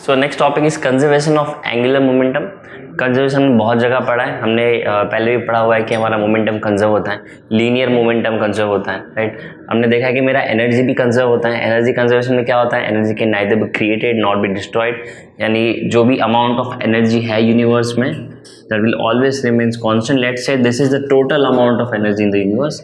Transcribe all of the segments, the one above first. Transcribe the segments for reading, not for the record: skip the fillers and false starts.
So next topic is conservation of angular momentum. Conservation में बहुत जगह पढ़ा है हमने, पहले भी पढ़ा हुआ है कि हमारा मोमेंटम कंजर्व होता है, लीनियर मोमेंटम कंजर्व होता है, राइट। हमने देखा है कि मेरा एनर्जी भी कंजर्व होता है। एनर्जी कंजर्वेशन में क्या होता है, energy can neither be created not be destroyed, यानी जो भी अमाउंट ऑफ एनर्जी है यूनिवर्स में that will always remains constant. Let's say this is the total amount of energy in the universe,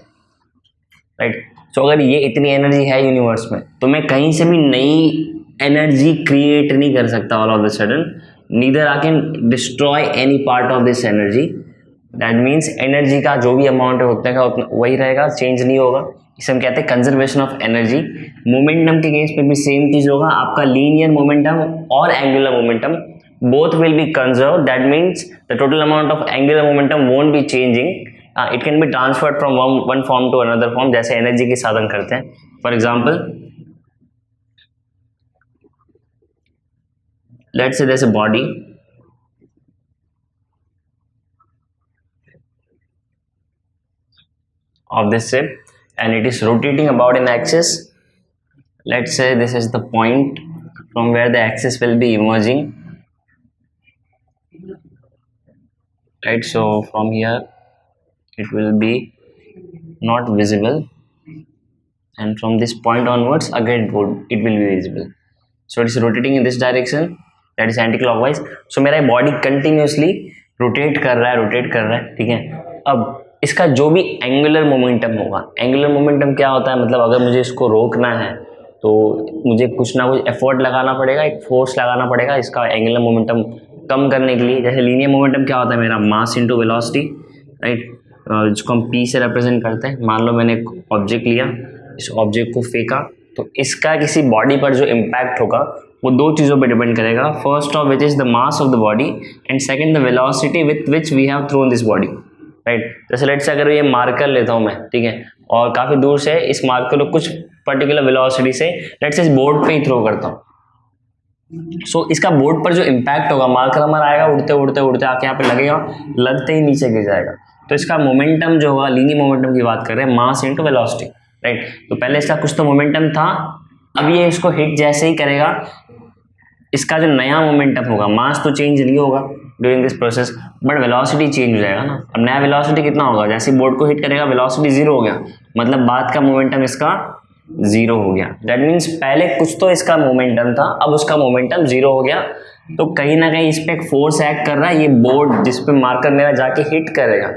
right. So अगर ये इतनी energy है universe में तो मैं कहीं से भी नई एनर्जी क्रिएट नहीं कर सकता all of the sudden, neither I can destroy any part of this energy. That means energy का जो भी अमाउंट है उतने का उतना वही रहेगा, चेंज नहीं होगा। इसे हम कहते हैं कंजर्वेशन ऑफ एनर्जी। मोमेंटम के केस पे भी सेम चीज होगा, आपका लीनियर मोमेंटम और angular momentum both will be conserve. That means the total amount of angular momentum won't be changing, it can be transferred from one form to another form, जैसे energy के साधन करते हैं। For example let's say there's a body of this shape and it is rotating about an axis. Let's say this is the point from where the axis will be emerging, right? So from here it will be not visible and from this point onwards again it will be visible. So it is rotating in this direction, that is anticlockwise. So मेरा body continuously rotate कर रहा है, ठीक है। अब इसका जो भी एंगुलर मोमेंटम होगा, एंगुलर मोमेंटम क्या होता है, मतलब अगर मुझे इसको रोकना है तो मुझे कुछ ना कुछ एफर्ट लगाना पड़ेगा, एक फोर्स लगाना पड़ेगा इसका एंगुलर मोमेंटम कम करने के लिए। जैसे लीनियर मोमेंटम क्या होता है, मेरा मास इंटू वेलोसिटी, राइट, जिसको हम पी से रिप्रेजेंट करते हैं। मान लो मैंने एक ऑब्जेक्ट लिया, इस ऑब्जेक्ट को फेंका, तो इसका किसी बॉडी पर जो इम्पैक्ट होगा वो दो चीज़ों पे डिपेंड करेगा। First of which is the mass of the body and second the velocity with which we have thrown this body, right. जैसे लेट्स से अगर ये मार्कर लेता हूँ मैं, ठीक है, और काफ़ी दूर से इस मार्कर को कुछ पर्टिकुलर वेलोसिटी से लेट्स से इस बोर्ड पे ही थ्रो करता हूँ। सो इसका बोर्ड पर जो इम्पैक्ट होगा, मार्कर हमारा आएगा उड़ते उड़ते उड़ते आके यहाँ पे लगेगा, लगते ही नीचे गिर जाएगा। तो इसका मोमेंटम जो होगा, लीनियर मोमेंटम की बात कर रहे हैं, मास इंटू वेलोसिटी, राइट। तो पहले इसका कुछ तो मोमेंटम था, अब ये इसको हिट जैसे ही करेगा, इसका जो नया मोमेंटम होगा, मास तो चेंज नहीं होगा during this process but velocity change हो जाएगा ना। अब नया वेलोसिटी कितना होगा, जैसे बोर्ड को हिट करेगा वेलोसिटी 0 हो गया, मतलब बाद का मोमेंटम इसका 0 हो गया। दैट मीन्स पहले कुछ तो इसका मोमेंटम था, अब उसका मोमेंटम 0 हो गया। तो कहीं ना कहीं इस पर एक फोर्स एक्ट कर रहा है, ये बोर्ड जिस पे मार्कर मेरा जाके हिट करेगा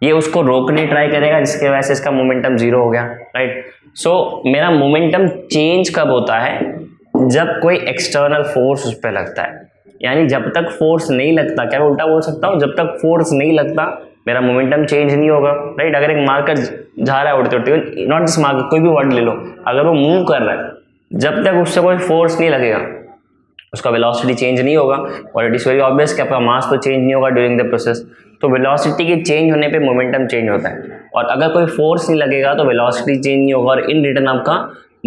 ये उसको रोकने ट्राई करेगा, जिसकी वजह से इसका मोमेंटम 0 हो गया, राइट। सो मेरा मोमेंटम चेंज कब होता है, जब कोई एक्सटर्नल फोर्स उस पर लगता है। यानी जब तक फोर्स नहीं लगता, क्या मैं उल्टा बोल सकता हूँ, जब तक फोर्स नहीं लगता मेरा मोमेंटम चेंज नहीं होगा, राइट। अगर एक मार्कर जा रहा है उड़ते उड़ते, नॉट दिस मार्कर, कोई भी वर्ड ले लो, अगर वो मूव कर रहा है, जब तक उससे कोई फोर्स नहीं लगेगा उसका वेलोसिटी चेंज नहीं होगा। और इट इज़ वेरी ऑब्वियस कि आपका मास तो चेंज नहीं होगा ड्यूरिंग द प्रोसेस। तो वेलोसिटी के चेंज होने पे मोमेंटम चेंज होता है, और अगर कोई फोर्स नहीं लगेगा तो वेलोसिटी चेंज नहीं होगा और इन रिटर्न आपका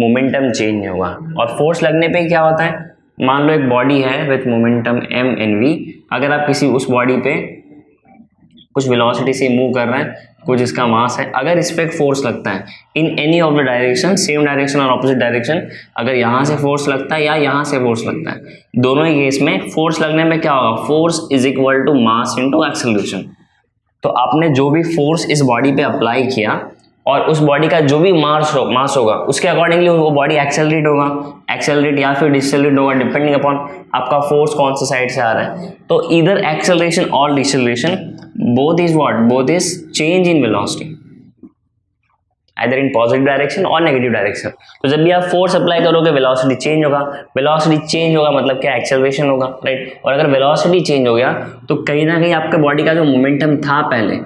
मोमेंटम चेंज नहीं होगा। और फोर्स लगने पे क्या होता है, मान लो एक बॉडी है with momentum m and v, अगर आप किसी उस बॉडी पे कुछ वेलोसिटी से मूव कर रहे हैं, कुछ इसका मास है, अगर इस पर एक फोर्स लगता है in any of the direction, same direction और ऑपोजिट डायरेक्शन, अगर यहाँ से फोर्स लगता है या यहाँ से फोर्स लगता है, दोनों ही केस में फोर्स लगने में क्या होगा, force is equal to mass into acceleration. तो आपने जो भी फोर्स इस बॉडी पे अप्लाई किया और उस बॉडी का जो भी मास होगा उसके अकॉर्डिंगली वो बॉडी एक्सेलरेट होगा, एक्सेलरेट या फिर डिसेलरेट होगा, डिपेंडिंग अपॉन आपका फोर्स कौन से साइड से आ रहा है। तो इधर एक्सेलरेशन और deceleration both is what, both is change in velocity, either in positive direction और नेगेटिव डायरेक्शन। तो जब भी आप फोर्स अप्लाई करोगे वेलोसिटी चेंज होगा, वेलोसिटी चेंज होगा मतलब क्या, एक्सेलरेशन होगा, राइट। और अगर वेलोसिटी चेंज हो गया तो कहीं ना कहीं आपके बॉडी का जो मोमेंटम था पहले,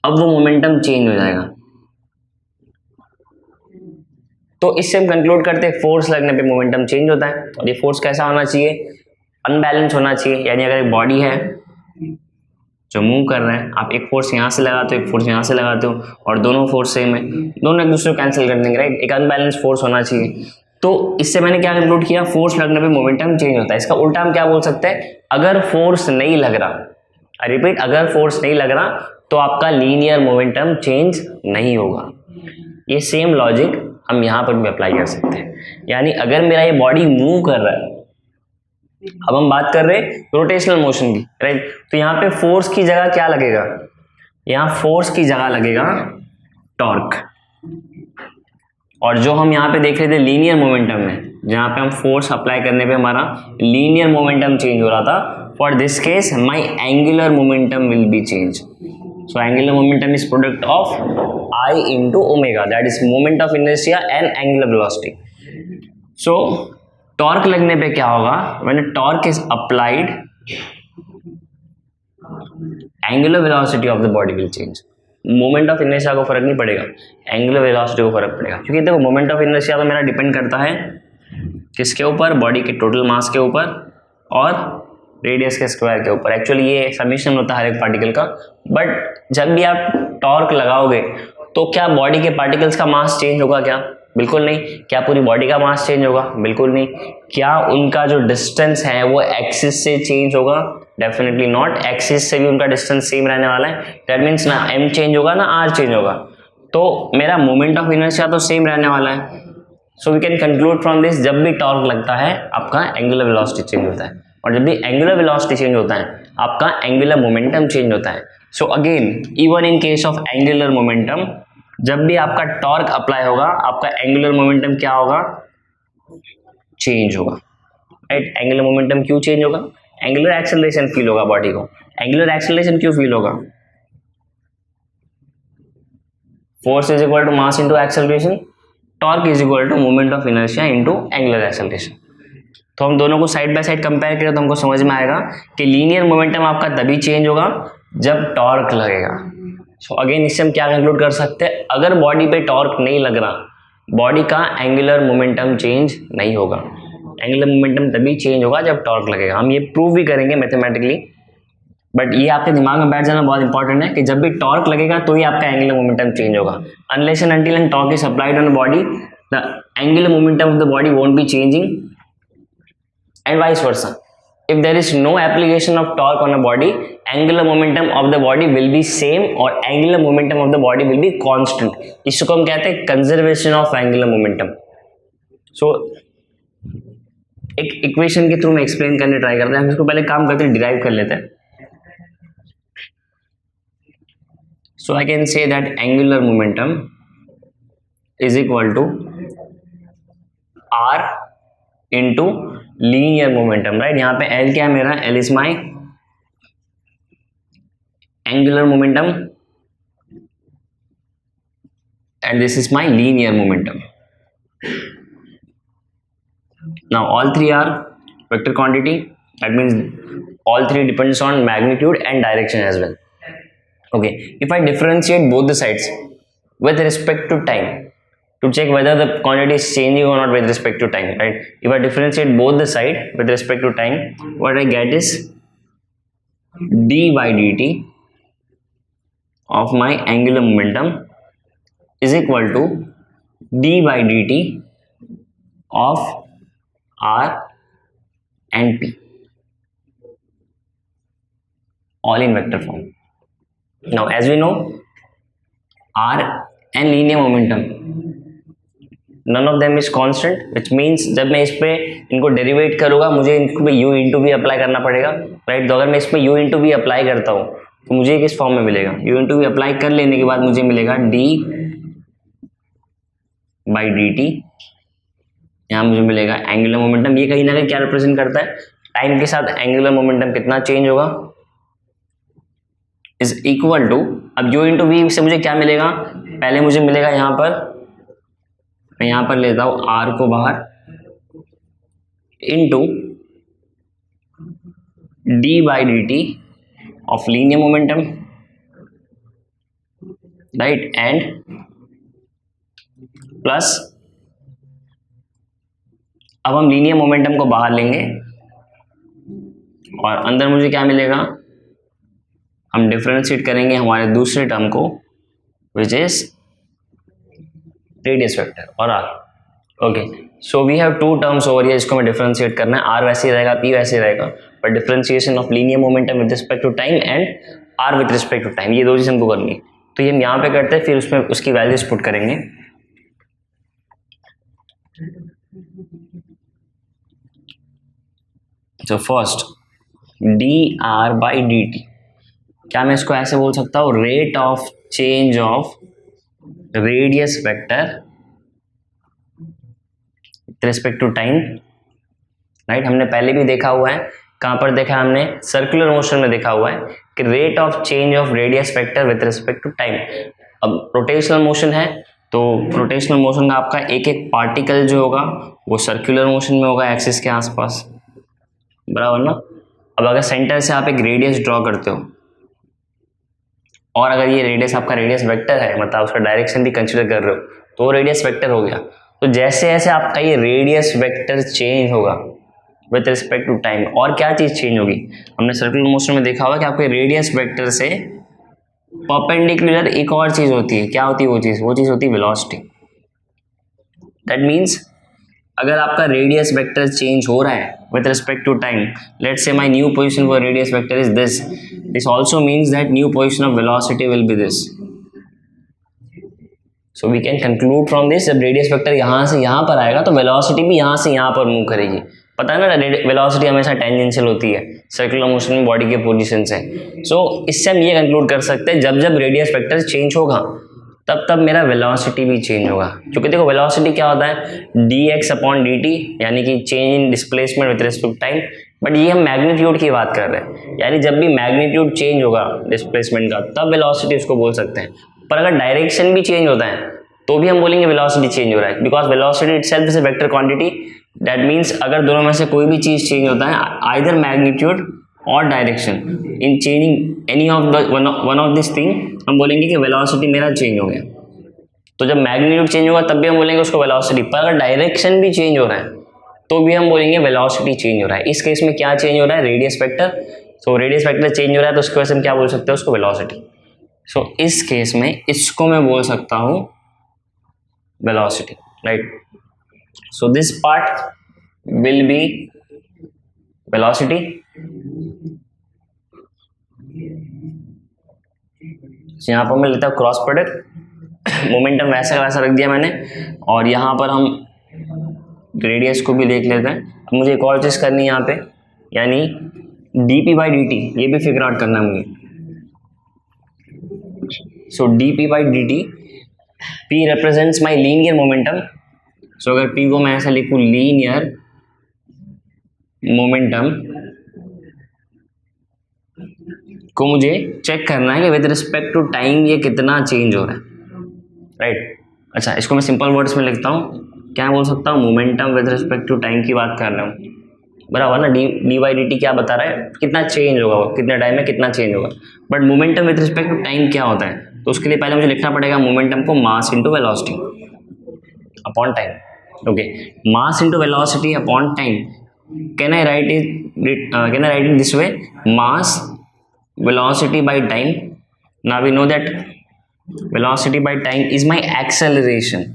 अब वो मोमेंटम चेंज हो जाएगा। तो इससे हम कंक्लूड करते हैं फोर्स लगने पे मोमेंटम चेंज होता है। और ये फोर्स कैसा होना चाहिए, अनबैलेंस होना चाहिए। यानी अगर एक बॉडी है जो मूव कर रहा है, आप एक फोर्स यहाँ से लगाते हो, एक फोर्स यहाँ से लगाते हो, और दोनों फोर्स सेम है, दोनों एक दूसरे को कैंसिल कर देंगे, राइट। एक अनबैलेंस फोर्स होना चाहिए। तो इससे मैंने क्या कंक्लूड किया, फोर्स लगने पे मोमेंटम चेंज होता है। इसका उल्टा हम क्या बोल सकते हैं, अगर फोर्स नहीं लग रहा, आई रिपीट, अगर फोर्स नहीं लग रहा तो आपका लीनियर मोमेंटम चेंज नहीं होगा। ये सेम लॉजिक हम यहाँ पर भी अप्लाई कर सकते हैं। यानी अगर मेरा ये बॉडी मूव कर रहा है अब हम बात कर रहे हैं रोटेशनल मोशन की, राइट। तो यहाँ पे फोर्स की जगह क्या लगेगा, यहाँ फोर्स की जगह लगेगा टॉर्क। और जो हम यहाँ पे देख रहे थे लीनियर मोमेंटम में, जहाँ पे हम फोर्स अप्लाई करने पे हमारा लीनियर मोमेंटम चेंज हो रहा था, for this case my angular momentum will be change. So angular momentum is product of I into omega, that is moment of inertia and angular velocity. So torque लगने पे क्या होगा, when torque is applied angular velocity of the body will change. Moment of inertia को फर्क नहीं पड़ेगा, angular velocity को फर्क पड़ेगा, क्योंकि देखो मोमेंट ऑफ इनर्शिया तो मेरा डिपेंड करता है किसके ऊपर, बॉडी के टोटल मास के ऊपर और रेडियस के स्क्वायर के ऊपर। एक्चुअली ये समीशन होता है हर एक पार्टिकल का, बट जब भी आप टॉर्क लगाओगे तो क्या बॉडी के पार्टिकल्स का मास चेंज होगा क्या? बिल्कुल नहीं। क्या पूरी बॉडी का मास चेंज होगा? बिल्कुल नहीं। क्या उनका जो डिस्टेंस है वो एक्सिस से चेंज होगा? Definitely not. एक्सिस से भी उनका डिस्टेंस सेम रहने वाला है। दैट मीन्स ना m चेंज होगा ना r चेंज होगा, तो मेरा मोमेंट ऑफ इनर्शिया तो सेम रहने वाला है। So we can conclude from this, जब भी टॉर्क लगता है आपका एंगुलर वेलोसिटी चेंज होता है, और जब भी एंगुलर वेलोसिटी चेंज होता है आपका एंगुलर मोमेंटम चेंज होता है। So again even in case of angular momentum, जब भी आपका टॉर्क अप्लाई होगा आपका एंगुलर मोमेंटम क्या होगा? चेंज होगा, राइट। एंगुलर मोमेंटम क्यों चेंज होगा? एंगुलर एक्सेलरेशन फील होगा बॉडी को। एंगुलर एक्सेलरेशन क्यों फील होगा? Force is equal to mass into acceleration, torque is equal to moment of inertia into angular acceleration. तो हम दोनों को साइड बाय साइड कंपेयर करें तो हमको समझ में आएगा कि लीनियर मोमेंटम आपका तभी चेंज होगा जब टॉर्क लगेगा। सो अगेन इससे हम क्या कंक्लूड कर सकते हैं, अगर बॉडी पे टॉर्क नहीं लग रहा, बॉडी का एंगुलर मोमेंटम चेंज नहीं होगा। एंगुलर मोमेंटम तभी चेंज होगा जब टॉर्क लगेगा। हम ये प्रूव भी करेंगे मैथमेटिकली, बट ये आपके दिमाग में बैठ जाना बहुत इंपॉर्टेंट है कि जब भी टॉर्क लगेगा तो ही आपका एंगुलर मोमेंटम चेंज होगा। Unless and until and torque is applied on body, the angular momentum of the body won't be changing, and vice versa. If there is no application of torque on a body, angular momentum of the body will be same or angular momentum of the body will be constant. इसको हम कहते हैं conservation of angular momentum. So एक equation के through में explain करने try करते हैं। हम इसको पहले काम करते हैं, डिराइव कर लेते हैं। So I can say that angular momentum is equal to r into linear momentum, right. यहाँ पे L क्या है मेरा? L is my angular momentum and this is my linear momentum. Now all three are vector quantity, that means all three depends on magnitude and direction as well. Okay, if I differentiate both the sides with respect to time to check whether the quantity is changing or not with respect to time, right? If I differentiate both the side with respect to time, what I get is d by dt of my angular momentum is equal to d by dt of r and p, all in vector form. Now as we know, r and linear momentum, none of them is constant, which means जब मैं इस पे इनको derivative करूंगा मुझे इनको पे u into भी अप्लाई करना पड़ेगा, राइट। तो अगर मैं इस पे u इंटू भी अप्लाई करता हूँ तो मुझे किस फॉर्म में मिलेगा? u इंटू भी अप्लाई कर लेने के बाद मुझे मिलेगा d बाई डी टी। यहाँ मुझे मिलेगा एंगुलर मोमेंटम। ये कहीं ना कहीं क्या रिप्रेजेंट करता है? टाइम के साथ एंगुलर मोमेंटम कितना चेंज होगा इज इक्वल टू, अब u इंटू वी से मुझे क्या मिलेगा? पहले मुझे मिलेगा यहाँ पर, मैं यहाँ पर लेता हूँ r को बाहर, into d by D T of linear momentum, right, and plus, अब हम लीनियर मोमेंटम को बाहर लेंगे और अंदर मुझे क्या मिलेगा? हम डिफरेंशिएट करेंगे हमारे दूसरे टर्म को, विच इज रेडियस वेक्टर और r। Okay, so we have two terms over here, इसको मैं डिफरेंशिएट करना है। r वैसे ही रहेगा, p वैसे ही रहेगा, but differentiation of linear momentum with respect to time and r with respect to time, ये दो चीज हमको करनी है। तो ये हम यहाँ पे करते हैं, फिर उसमें उसकी वैल्यूज पुट करेंगे। So first dr/dt, क्या मैं इसको ऐसे बोल सकता हूँ, rate of change of radius vector with respect to time, right. हमने पहले भी देखा हुआ है, कहाँ पर देखा है हमने, सर्कुलर मोशन में देखा हुआ है कि rate of change of radius vector with respect to time. अब रोटेशनल मोशन है तो रोटेशनल मोशन का आपका एक एक पार्टिकल जो होगा वो सर्कुलर मोशन में होगा एक्सिस के आसपास, बराबर ना। अब अगर सेंटर से आप एक रेडियस ड्रॉ करते हो और अगर ये रेडियस आपका रेडियस वेक्टर है, मतलब उसका डायरेक्शन भी कंसीडर कर रहे हो, तो वो रेडियस वेक्टर हो गया। तो जैसे जैसे आपका ये रेडियस वेक्टर चेंज होगा विथ रिस्पेक्ट टू टाइम, और क्या चीज चेंज होगी, हमने सर्कुलर मोशन में देखा हुआ कि आपके रेडियस वेक्टर से परपेंडिकुलर एक और चीज होती है, क्या होती है वो चीज होती है वेलोसिटी। दैट मीन्स अगर आपका रेडियस वेक्टर चेंज हो रहा है with respect to time, let's say my new position for radius vector is this also means that new position of velocity will be this. So we can conclude from this, जब radius vector यहाँ से यहाँ पर आएगा तो velocity भी यहाँ से यहाँ पर मूव करेगी। पता है ना, वेलोसिटी हमेशा टेंजेंशियल होती है सर्कुलर मोशन में बॉडी के पोजीशन से। सो इससे हम ये कंक्लूड कर सकते हैं जब जब रेडियस वेक्टर चेंज होगा तब तब मेरा वेलोसिटी भी चेंज होगा। क्योंकि देखो वेलोसिटी क्या होता है, dx/dt, यानी कि change in displacement with respect time. But ये हम मैग्नीट्यूड की बात कर रहे हैं, यानी जब भी मैग्नीट्यूड चेंज होगा डिस्प्लेसमेंट का तब वेलोसिटी उसको बोल सकते हैं। पर अगर डायरेक्शन भी चेंज होता है तो भी हम बोलेंगे वेलोसिटी चेंज हो रहा है, because velocity itself is a vector quantity. That means अगर दोनों में से कोई भी चीज चेंज होता है, आइदर मैग्नीट्यूड और direction, in changing any of the one of this thing, हम बोलेंगे कि वेलोसिटी मेरा चेंज हो गया। तो जब मैग्नीट्यूड चेंज होगा तब भी हम बोलेंगे उसको वेलोसिटी, पर अगर डायरेक्शन भी चेंज हो रहा है तो भी हम बोलेंगे वेलोसिटी चेंज हो रहा है। इस केस में क्या चेंज हो रहा है, radius vector. So radius vector change हो रहा है तो उसकी वजह से हम क्या बोल सकते हैं, उसको वेलोसिटी। सो इस केस में इसको मैं बोल सकता हूँ velocity, right. So this part will be velocity. यहाँ पर मैं लेता हूँ क्रॉस प्रोडक्ट, मोमेंटम वैसा का वैसा रख दिया मैंने, और यहाँ पर हम रेडियस को भी देख लेते हैं। अब मुझे एक और चीज़ करनी है यहाँ पे, यानी dp/dt, ये भी फिगर आउट करना है मुझे। सो dp/dt, p represents my linear momentum। सो अगर p को मैं ऐसा लिखूँ लीनियर मोमेंटम को मुझे चेक करना है कि विद रिस्पेक्ट टू टाइम ये कितना चेंज हो रहा है, राइट। अच्छा, इसको मैं सिंपल वर्ड्स में लिखता हूँ, क्या बोल सकता हूँ, momentum with respect to time की बात कर रहा हूँ, बराबर ना। dy/dt क्या बता रहा है, कितना चेंज होगा, वो कितने टाइम में कितना चेंज होगा। But momentum with respect to time क्या होता है, तो उसके लिए पहले मुझे लिखना पड़ेगा मोमेंटम को mass into velocity upon time. Okay, mass into velocity upon time. Can I right it this way, mass velocity by time. Now we know that velocity by time is my acceleration,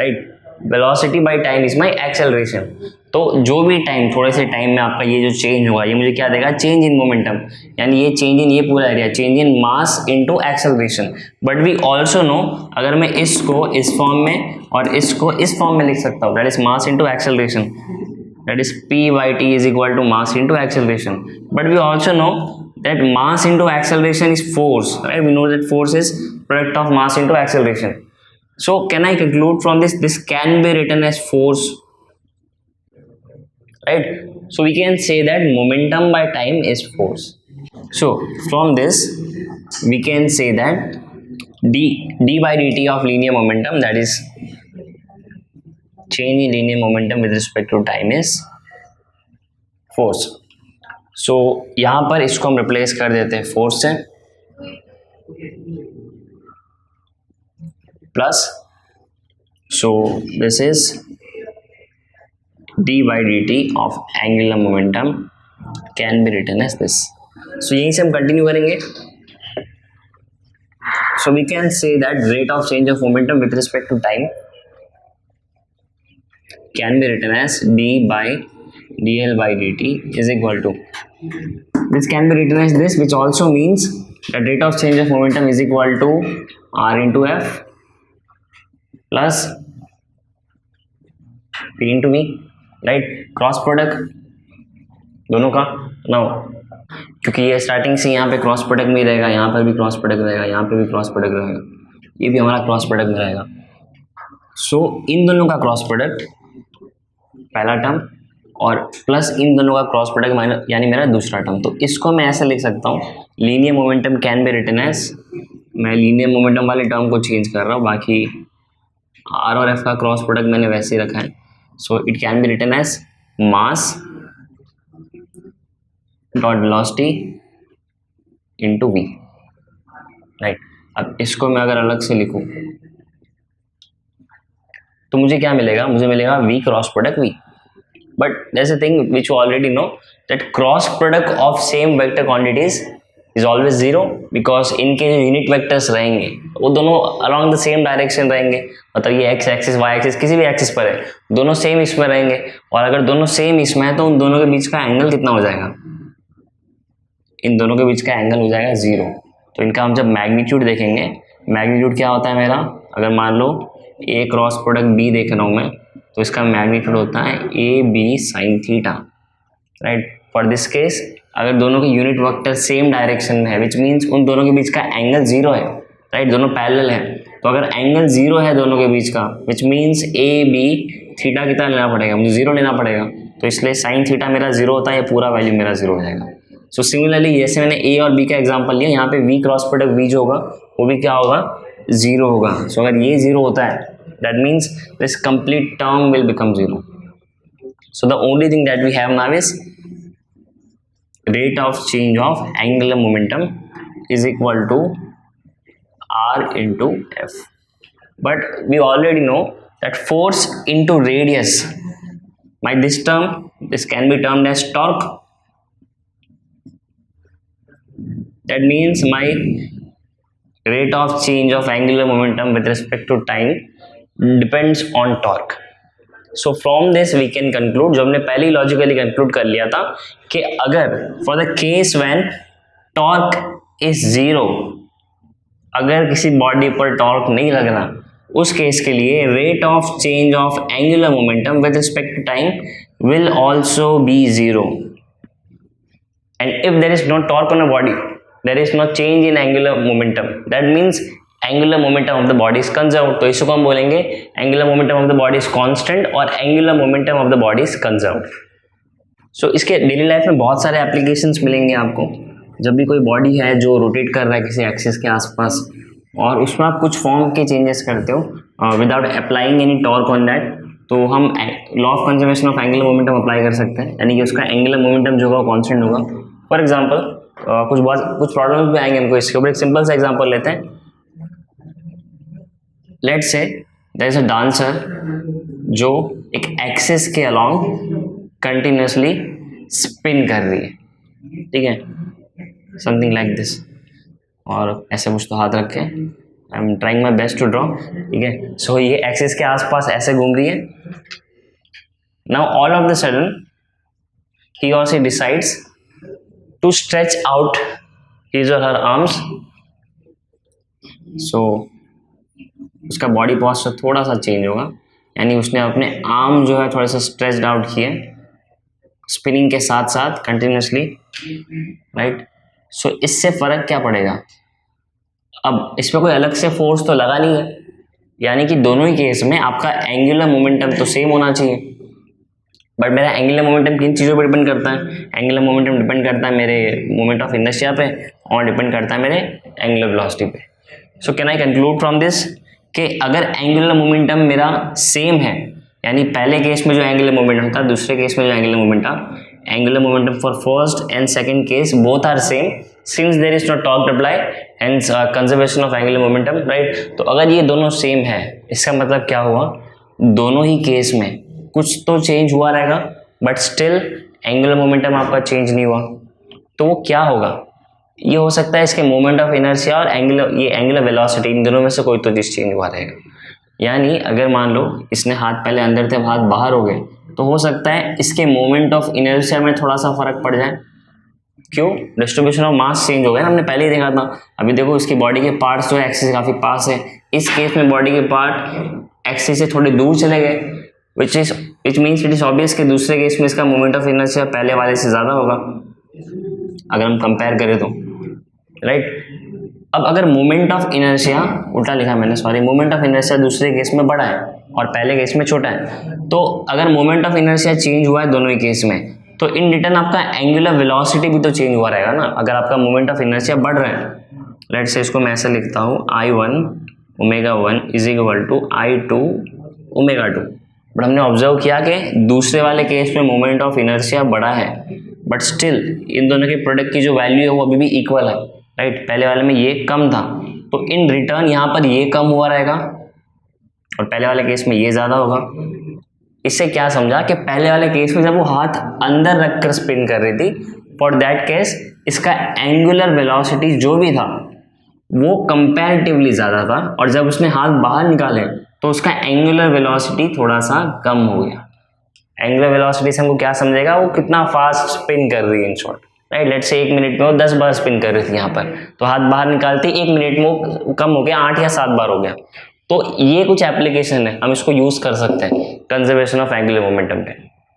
right? Velocity by time is my acceleration. तो जो भी time, थोड़े से time में आपका ये जो change होगा ये मुझे क्या देगा, चेंज इन मोमेंटम, यानी ये चेंज इन, ये पूरा area change in mass into acceleration. But we also know, अगर मैं इसको इस फॉर्म में और इसको इस फॉर्म में लिख सकता हूँ, that is mass into acceleration, that is p/t is equal to mass into acceleration. But we also know that mass into acceleration is force, right? We know that force is product of mass into acceleration. So can I conclude from this can be written as force, right? So we can say that momentum by time is force. So from this we can say that d/dt of linear momentum, that is change in linear momentum with respect to time, is force. So यहाँ पर इसको हम replace कर देते हैं force से, plus, so this is d/dt of angular momentum can be written as this. So यहीं से हम कंटिन्यू करेंगे। So we can say that rate of change of momentum with respect to time can be written as d/dl/dt is equal to, this can be written as this, which also means that rate of change of momentum is equal to r into f plus p into v, right? Cross product, दोनों का ना, क्योंकि ये starting से यहाँ पे cross product में ही रहेगा, यहाँ पर भी क्रॉस प्रोडक्ट रहेगा, यहाँ पे भी क्रॉस प्रोडक्ट रहेगा, ये भी हमारा क्रॉस प्रोडक्ट में रहेगा। सो इन दोनों का क्रॉस प्रोडक्ट पहला टर्म और प्लस इन दोनों का क्रॉस प्रोडक्ट माइनस यानी मेरा दूसरा टर्म। तो इसको मैं ऐसे लिख सकता हूँ, linear momentum can be written as, मैं लीनियर मोमेंटम वाले टर्म को चेंज कर रहा हूँ, बाकी आर और एफ का क्रॉस प्रोडक्ट मैंने वैसे ही रखा है। So it can be written as mass dot velocity into v, right. अब इसको मैं अगर अलग से लिखूं तो मुझे क्या मिलेगा, मुझे मिलेगा v cross product v, but there's a thing which you already know that cross product of same vector quantities is always zero, because इनके जो यूनिट वेक्टर्स रहेंगे वो दोनों along the same direction रहेंगे, मतलब ये x एक्सिस y एक्सिस किसी भी एक्सिस पर है, दोनों सेम इसमें रहेंगे, और अगर दोनों सेम इसमें है तो उन दोनों के बीच का एंगल कितना हो जाएगा, इन दोनों के बीच का एंगल हो जाएगा 0। तो इनका हम जब मैग्नीट्यूड देखेंगे, मैग्नीट्यूड क्या होता है मेरा, अगर मान लो a क्रॉस प्रोडक्ट b देख रहा हूँ मैं, तो इसका मैग्नीट्यूड होता है a b sine theta, right. For this case अगर दोनों के यूनिट वेक्टर सेम डायरेक्शन में है, विच मीन्स उन दोनों के बीच का एंगल 0 है, राइट, दोनों पैरेलल है। तो अगर एंगल 0 है दोनों के बीच का, which means a b theta कितना लेना पड़ेगा, मुझे 0 लेना पड़ेगा, तो इसलिए साइन थीटा मेरा 0 होता है, ये पूरा वैल्यू मेरा 0 हो जाएगा। सो सिमिलरली जैसे मैंने ए और बी का एग्जाम्पल लिया, यहाँ पे वी क्रॉस प्रोडक्ट वी जो होगा वो भी क्या होगा, 0 होगा। सो अगर ये 0 होता है, that means this complete term will become 0. So the only thing that we have now is rate of change of angular momentum is equal to r into f. But we already know that force into radius, by this term, this can be termed as torque. That means my rate of change of angular momentum with respect to time depends on torque. So from this we can conclude, जो हमने पहले ही logically conclude कर लिया था कि अगर for the case when torque is 0, अगर किसी बॉडी पर टॉर्क नहीं लगना, उस केस के लिए rate of change of angular momentum with respect to time will also be 0. And if there is no torque on a body, there is no change in angular momentum, that means angular momentum of the body is conserved. तो इसको हम बोलेंगे angular momentum of the body is constant और angular momentum of the body is conserved. So इसके daily life में बहुत सारे applications मिलेंगे आपको। जब भी कोई बॉडी है जो रोटेट कर रहा है किसी एक्सिस के आसपास और उसमें आप कुछ फॉर्म के चेंजेस करते हो without applying any torque on that, तो हम law of conservation of angular momentum apply कर सकते हैं, यानी कि उसका एंगुलर मोमेंटम जो होगा कॉन्स्टेंट होगा। फॉर एग्जाम्पल कुछ प्रॉब्लम्स भी आएंगे हमको, इसके ऊपर एक सिंपल सा एग्जाम्पल लेते हैं। Let's say there is a dancer जो एक एक्सिस के अलोंग कंटिन्यूसली स्पिन कर रही है, ठीक है, समथिंग लाइक दिस, और ऐसे कुछ तो हाथ रख के I am trying my best to draw, ठीक है। सो ये एक्सिस के आसपास ऐसे घूम रही है। Now all of the sudden ही और she decides to stretch out his or her arms. सो उसका बॉडी पोस्चर थोड़ा सा चेंज होगा, यानी उसने अपने आर्म जो है थोड़ा सा स्ट्रेच्ड आउट किए स्पिनिंग के साथ साथ कंटिन्यूसली, राइट। सो इससे फर्क क्या पड़ेगा, अब इस पर कोई अलग से फोर्स तो लगा नहीं है, यानी कि दोनों ही केस में आपका एंगुलर मोमेंटम तो सेम होना चाहिए। बट मेरा एंगुलर मोमेंटम किन चीज़ों पर डिपेंड करता है, एंगुलर मोमेंटम डिपेंड करता है मेरे मोमेंट ऑफ इनर्शिया पे और डिपेंड करता है मेरे एंगुलर वेलोसिटी पे। So can I conclude from this कि अगर एंगुलर मोमेंटम मेरा सेम है, यानी पहले केस में जो एंगुलर मोमेंटम था, दूसरे केस में जो angular momentum, angular momentum for first and second case both are same since there is no torque apply hence conservation of angular momentum, right. तो अगर ये दोनों सेम है, इसका मतलब क्या हुआ, दोनों ही केस में कुछ तो चेंज हुआ रहेगा बट स्टिल एंगुलर मोमेंटम आपका चेंज नहीं हुआ। तो वो क्या होगा, ये हो सकता है इसके मोमेंट ऑफ इनर्शिया और एंगुलर वेलोसिटी, इन दोनों में से कोई तो चीज़ चेंज हुआ रहेगा। यानी अगर मान लो इसने हाथ पहले अंदर थे, हाथ बाहर हो गए, तो हो सकता है इसके मोमेंट ऑफ इनर्शिया में थोड़ा सा फर्क पड़ जाए। क्यों, डिस्ट्रीब्यूशन ऑफ मास चेंज हो गया ना, हमने पहले ही देखा था। अभी देखो इसकी बॉडी के पार्ट्स जो है एक्सिस से काफ़ी पास है, इस केस में बॉडी के पार्ट एक्सिस से थोड़े दूर चले गए, which means it is obvious कि दूसरे केस में इसका मोमेंट ऑफ इनर्शिया पहले वाले से ज़्यादा होगा अगर हम कंपेयर करें तो, राइट। अब अगर मोमेंट ऑफ इनर्शिया, उल्टा लिखा मैंने, सॉरी, मोमेंट ऑफ इनर्शिया दूसरे केस में बड़ा है और पहले केस में छोटा है, तो अगर मोमेंट ऑफ इनर्शिया चेंज हुआ है दोनों ही केस में, तो इन रिटर्न आपका एंगुलर वेलोसिटी भी तो चेंज हुआ रहेगा ना। अगर आपका मोमेंट ऑफ इनर्शिया बढ़ रहा है, लेट्स से इसको मैं ऐसे लिखता हूँ, I1 omega 1 is equal to I2 omega 2, but हमने ऑब्जर्व किया कि दूसरे वाले केस में मोमेंट ऑफ इनर्शिया बड़ा है, बट स्टिल इन दोनों के प्रोडक्ट की जो वैल्यू है वो अभी भी इक्वल है, राइट। पहले वाले में ये कम था, तो इन रिटर्न यहाँ पर ये कम हुआ रहेगा और पहले वाले केस में ये ज़्यादा होगा। इससे क्या समझा कि पहले वाले केस में जब वो हाथ अंदर रखकर स्पिन कर रही थी, फॉर दैट केस इसका एंगुलर वेलोसिटी जो भी था वो कंपैरेटिवली ज़्यादा था, और जब उसने हाथ बाहर निकाले तो उसका एंगुलर वेलोसिटी थोड़ा सा कम हो गया। एंगुलर वेलोसिटी से हमको क्या समझेगा, वो कितना फास्ट स्पिन कर रही है in short, right. Let's say 1 minute में वो 10 बार स्पिन कर रही थी यहाँ पर, तो हाथ बाहर निकालते 1 मिनट में वो कम हो गया, 8 या 7 बार हो गया। तो ये कुछ एप्लीकेशन है, हम इसको यूज़ कर सकते हैं कंजर्वेशन ऑफ एंगुलर मोमेंटम पे।